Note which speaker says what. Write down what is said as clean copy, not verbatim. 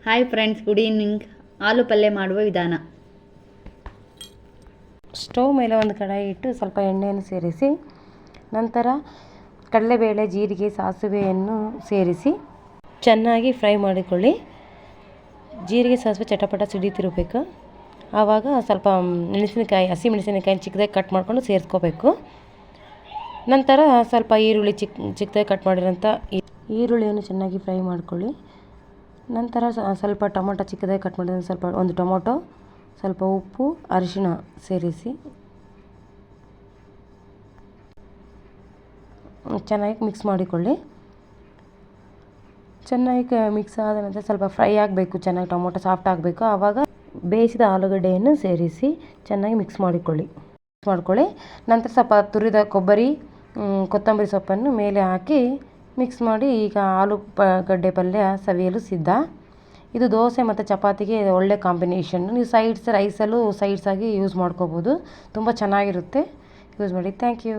Speaker 1: Hi friends, good evening. ಆಲೂ ಪಲ್ಯ ಮಾಡುವ ವಿಧಾನ.
Speaker 2: ಸ್ಟವ್ ಮೇಲೆ ಒಂದು ಕಡಾಯಿ ಇಟ್ಟು ಸ್ವಲ್ಪ ಎಣ್ಣೆಯನ್ನು ಸೇರಿಸಿ, ನಂತರ ಕಡಲೆಬೇಳೆ, ಜೀರಿಗೆ, ಸಾಸಿವೆಯನ್ನು ಸೇರಿಸಿ ಚೆನ್ನಾಗಿ ಫ್ರೈ ಮಾಡಿಕೊಳ್ಳಿ. ಜೀರಿಗೆ, ಸಾಸಿವೆ ಚಟಪಟ ಸಿಡಿತಿರಬೇಕು. ಆವಾಗ ಸ್ವಲ್ಪ ಮೆಣಸಿನಕಾಯಿ, ಹಸಿ ಮೆಣಸಿನಕಾಯಿ ಚಿಕ್ಕದಾಗಿ ಕಟ್ ಮಾಡಿಕೊಂಡು ಸೇರಿಸ್ಕೋಬೇಕು. ನಂತರ ಸ್ವಲ್ಪ ಈರುಳ್ಳಿ ಚಿಕ್ಕದಾಗಿ ಕಟ್ ಮಾಡಿರೋಂಥ ಈರುಳ್ಳಿಯನ್ನು ಚೆನ್ನಾಗಿ ಫ್ರೈ ಮಾಡ್ಕೊಳ್ಳಿ. ನಂತರ ಸ್ವಲ್ಪ ಟೊಮೊಟೊ ಚಿಕ್ಕದಾಗಿ ಕಟ್ ಮಾಡಿದ ಸ್ವಲ್ಪ ಒಂದು ಟೊಮೊಟೊ, ಸ್ವಲ್ಪ ಉಪ್ಪು, ಅರಿಶಿಣ ಸೇರಿಸಿ ಚೆನ್ನಾಗಿ ಮಿಕ್ಸ್ ಮಾಡಿಕೊಳ್ಳಿ. ಚೆನ್ನಾಗಿ ಮಿಕ್ಸ್ ಆದ ನಂತರ ಸ್ವಲ್ಪ ಫ್ರೈ ಆಗಬೇಕು, ಚೆನ್ನಾಗಿ ಟೊಮೊಟೊ ಸಾಫ್ಟ್ ಆಗಬೇಕು. ಆವಾಗ ಬೇಯಿಸಿದ ಆಲೂಗಡ್ಡೆಯನ್ನು ಸೇರಿಸಿ ಚೆನ್ನಾಗಿ ಮಿಕ್ಸ್ ಮಾಡಿಕೊಳ್ಳಿ. ನಂತರ ಸ್ವಲ್ಪ ತುರಿದ ಕೊಬ್ಬರಿ, ಕೊತ್ತಂಬರಿ ಸೊಪ್ಪನ್ನು ಮೇಲೆ ಹಾಕಿ ಮಿಕ್ಸ್ ಮಾಡಿ, ಈಗ ಆಲೂಗಡ್ಡೆ ಪಲ್ಯ ಸವಿಯಲು ಸಿದ್ಧ. ಇದು ದೋಸೆ ಮತ್ತು ಚಪಾತಿಗೆ ಒಳ್ಳೆ ಕಾಂಬಿನೇಷನ್. ನೀವು ರೈಸಲ್ಲೂ ಸೈಡ್ಸಾಗಿ ಯೂಸ್ ಮಾಡ್ಕೋಬೋದು. ತುಂಬ ಚೆನ್ನಾಗಿರುತ್ತೆ. ಯೂಸ್ ಮಾಡಿ. Thank you.